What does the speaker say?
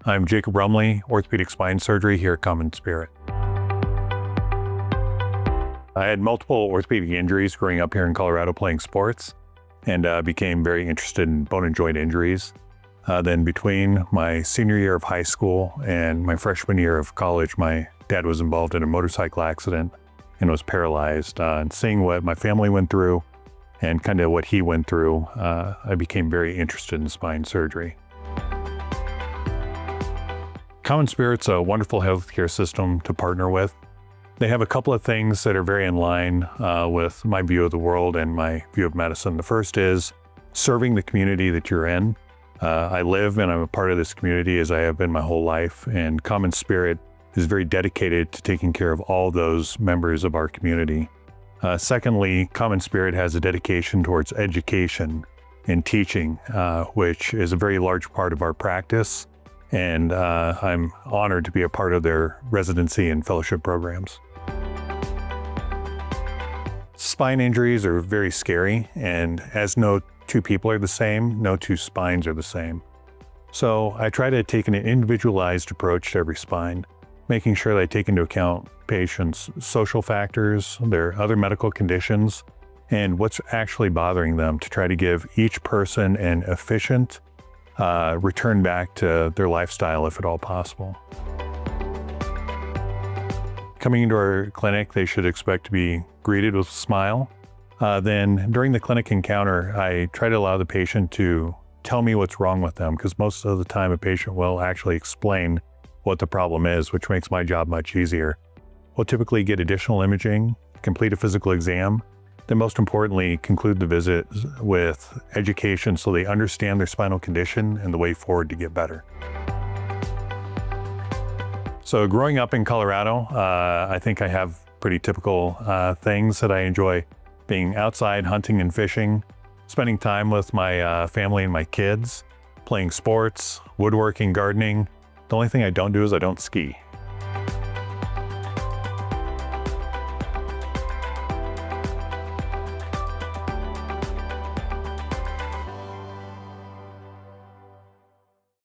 I'm Jacob Rumley, Orthopedic Spine Surgery here at CommonSpirit. I had multiple orthopedic injuries growing up here in Colorado playing sports and became very interested in bone and joint injuries. Then between my senior year of high school and my freshman year of college, my dad was involved in a motorcycle accident and was paralyzed. And seeing what my family went through and kind of what he went through, I became very interested in spine surgery. CommonSpirit's a wonderful healthcare system to partner with. They have a couple of things that are very in line with my view of the world and my view of medicine. The first is serving the community that you're in. I live and I'm a part of this community as I have been my whole life, and CommonSpirit is very dedicated to taking care of all those members of our community. Secondly, CommonSpirit has a dedication towards education and teaching, which is a very large part of our practice. And I'm honored to be a part of their residency and fellowship programs. Spine injuries are very scary, and as no two people are the same, no two spines are the same. So I try to take an individualized approach to every spine, making sure that I take into account patients' social factors, their other medical conditions, and what's actually bothering them to try to give each person an efficient return back to their lifestyle if at all possible. Coming into our clinic, they should expect to be greeted with a smile. Then during the clinic encounter, I try to allow the patient to tell me what's wrong with them, because most of the time a patient will actually explain what the problem is, which makes my job much easier. We'll typically get additional imaging, complete a physical exam, then most importantly, conclude the visit with education so they understand their spinal condition and the way forward to get better. So growing up in Colorado, I think I have pretty typical things that I enjoy: being outside, hunting and fishing, spending time with my family and my kids, playing sports, woodworking, gardening. The only thing I don't do is I don't ski.